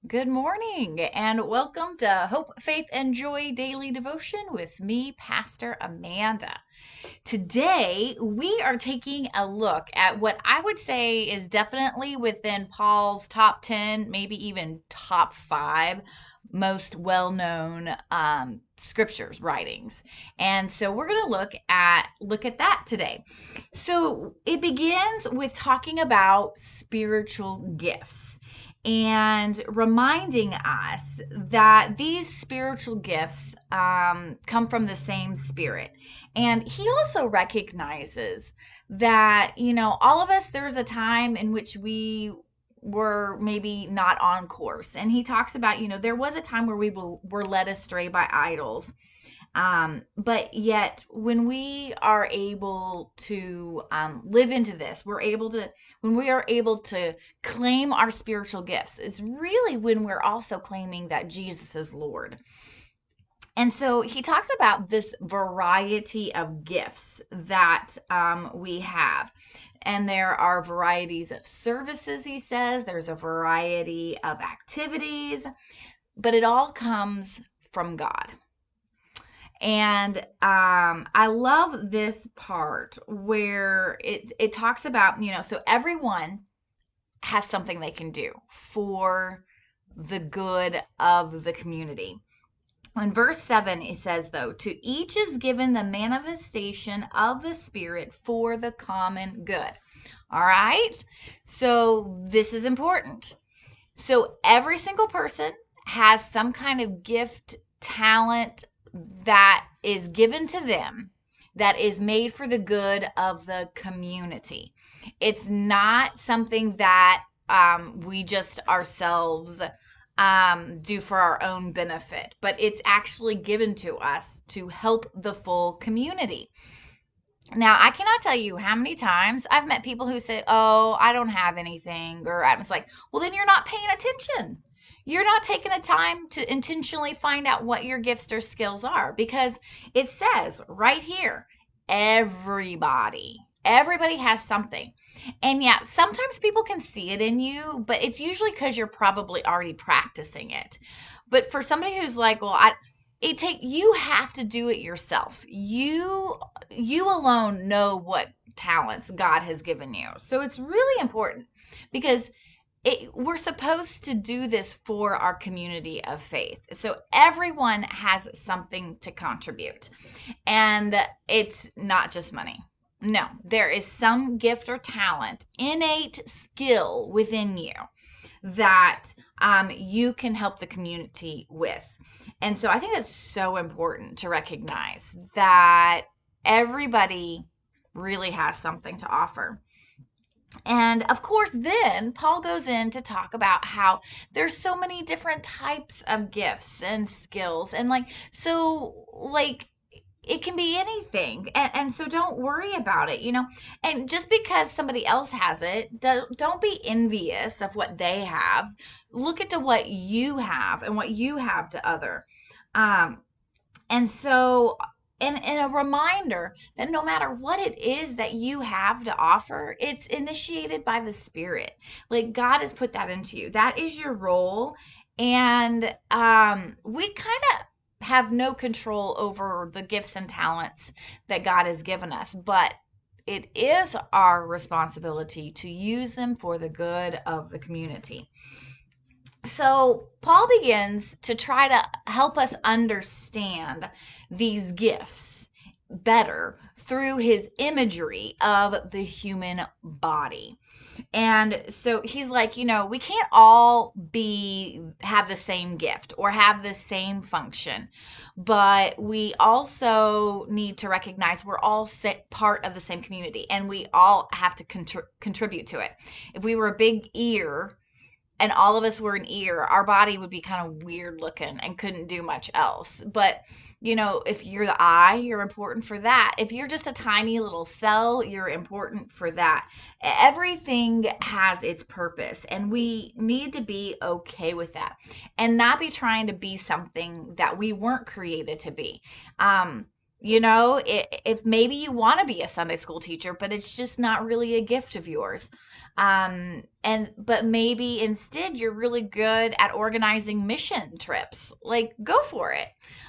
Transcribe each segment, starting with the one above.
Good morning and welcome to Hope, Faith, and Joy Daily Devotion with me, Pastor Amanda. Today, we are taking a look at what I would say is definitely within Paul's top 10, maybe even top 5 most well-known scriptures writings. And so we're going to look at that today. So it begins with talking about spiritual gifts and reminding us that these spiritual gifts come from the same spirit. And he also recognizes that, all of us, there's a time in which we were maybe not on course. And he talks about, there was a time where were led astray by idols. But yet, when we are able to live into this, when we are able to claim our spiritual gifts, it's really when we're also claiming that Jesus is Lord. And so he talks about this variety of gifts that we have. And there are varieties of services, he says. There's a variety of activities, but it all comes from God. And I love this part where it talks about, so everyone has something they can do for the good of the community. In verse 7, it says, though, to each is given the manifestation of the Spirit for the common good. All right? So this is important. So every single person has some kind of gift, talent that is given to them that is made for the good of the community. It's not something that we just ourselves do for our own benefit, but it's actually given to us to help the full community. Now, I cannot tell you how many times I've met people who say, "Oh, I don't have anything," or I was like, "Well, then you're not paying attention. You're not taking the time to intentionally find out what your gifts or skills are," because it says right here, everybody has something. And yeah, sometimes people can see it in you, but it's usually because you're probably already practicing it. But for somebody who's like, well, you have to do it yourself. You alone know what talents God has given you. So it's really important because we're supposed to do this for our community of faith. So everyone has something to contribute. And it's not just money. No, there is some gift or talent, innate skill within you that you can help the community with. And so I think that's so important to recognize that everybody really has something to offer. And of course, then Paul goes in to talk about how there's so many different types of gifts and skills. And it can be anything. And so don't worry about it, And just because somebody else has it, don't be envious of what they have. Look at what you have and what you have to other. Um, and so, and a reminder that no matter what it is that you have to offer, it's initiated by the Spirit. Like God has put that into you. That is your role. And we kind of have no control over the gifts and talents that God has given us, but it is our responsibility to use them for the good of the community. So Paul begins to try to help us understand these gifts better through his imagery of the human body. And so he's like, we can't all have the same gift or have the same function, but we also need to recognize we're all part of the same community and we all have to contribute to it. If we were a big ear and all of us were an ear, our body would be kind of weird looking and couldn't do much else. But, if you're the eye, you're important for that. If you're just a tiny little cell, you're important for that. Everything has its purpose, and we need to be okay with that and not be trying to be something that we weren't created to be. If maybe you want to be a Sunday school teacher, but it's just not really a gift of yours. And but maybe instead you're really good at organizing mission trips. Like, go for it.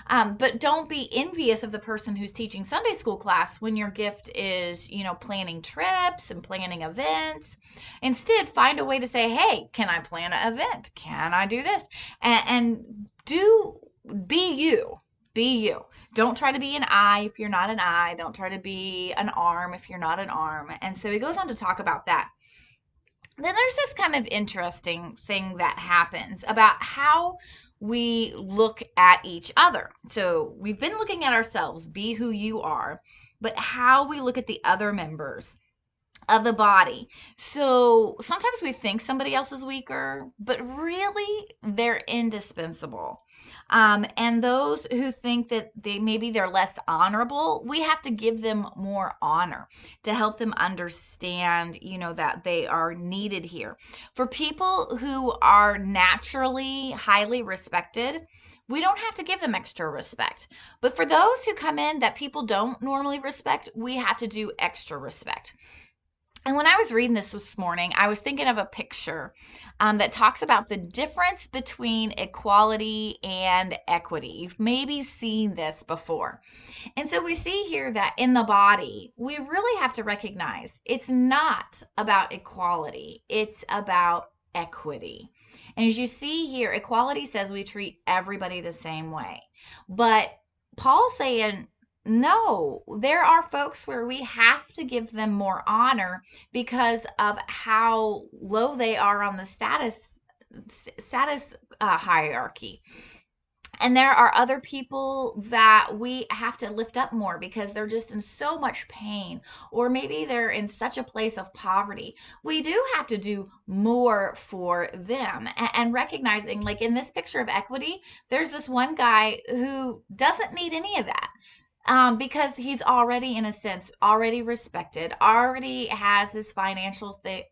But don't be envious of the person who's teaching Sunday school class when your gift is, planning trips and planning events. Instead, find a way to say, hey, can I plan an event? Can I do this? And do be you. Be you. Don't try to be an eye if you're not an eye. Don't try to be an arm if you're not an arm. And so he goes on to talk about that. Then there's this kind of interesting thing that happens about how we look at each other. So we've been looking at ourselves, be who you are, but how we look at the other members of the body. So sometimes we think somebody else is weaker, but really they're indispensable. And those who think that they're less honorable, we have to give them more honor to help them understand, that they are needed here. For people who are naturally highly respected, we don't have to give them extra respect. But for those who come in that people don't normally respect, we have to do extra respect. And when I was reading this morning, I was thinking of a picture that talks about the difference between equality and equity. You've maybe seen this before. And so we see here that in the body, we really have to recognize it's not about equality, it's about equity. And as you see here, equality says we treat everybody the same way. But Paul's saying, no, there are folks where we have to give them more honor because of how low they are on the status hierarchy. And there are other people that we have to lift up more because they're just in so much pain, or maybe they're in such a place of poverty. We do have to do more for them. And recognizing, like in this picture of equity, there's this one guy who doesn't need any of that. Because he's already, in a sense, already respected, already has his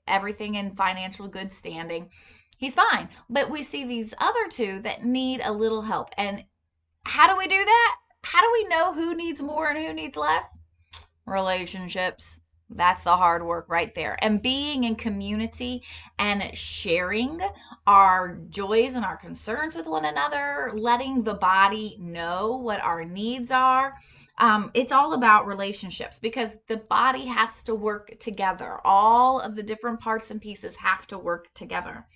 everything in financial good standing. He's fine. But we see these other two that need a little help. And how do we do that? How do we know who needs more and who needs less? Relationships. That's the hard work right there. And being in community and sharing our joys and our concerns with one another, letting the body know what our needs are. It's all about relationships because the body has to work together. All of the different parts and pieces have to work together.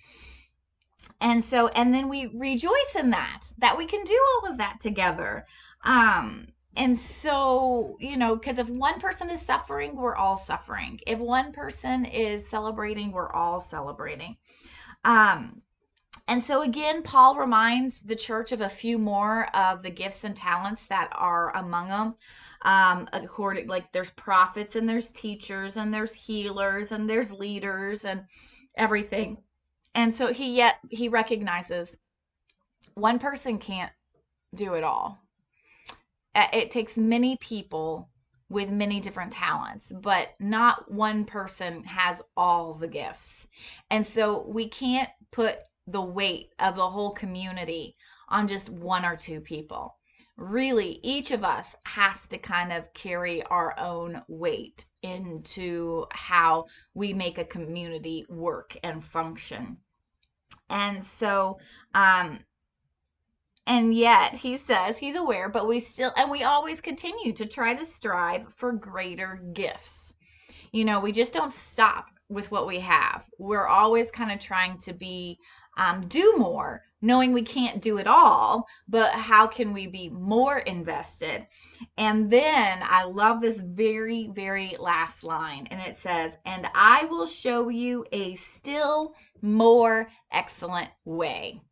And then we rejoice in that we can do all of that together. And so, because if one person is suffering, we're all suffering. If one person is celebrating, we're all celebrating. And so again, Paul reminds the church of a few more of the gifts and talents that are among them. According, like there's prophets and there's teachers and there's healers and there's leaders and everything. And so he recognizes one person can't do it all. It takes many people with many different talents, but not one person has all the gifts. And so we can't put the weight of the whole community on just one or two people. Really, each of us has to kind of carry our own weight into how we make a community work and function. And so, and yet he says he's aware, but we always continue to try to strive for greater gifts. We just don't stop with what we have. We're always kind of trying to do more, knowing we can't do it all, but how can we be more invested? And then I love this very, very last line, and it says, and I will show you a still more excellent way.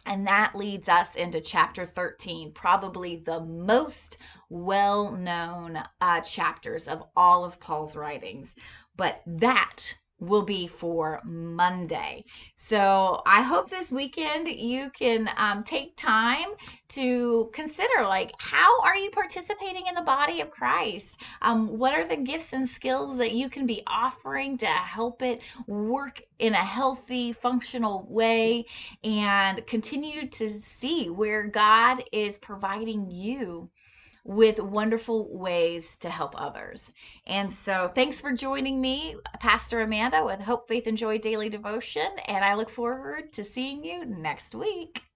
And that leads us into chapter 13, probably the most well-known chapters of all of Paul's writings. But that will be for Monday. So I hope this weekend you can take time to consider, like, how are you participating in the body of Christ? What are the gifts and skills that you can be offering to help it work in a healthy, functional way, and continue to see where God is providing you with wonderful ways to help others. And so, thanks for joining me, Pastor Amanda, with Hope, Faith, and Joy Daily Devotion. And I look forward to seeing you next week.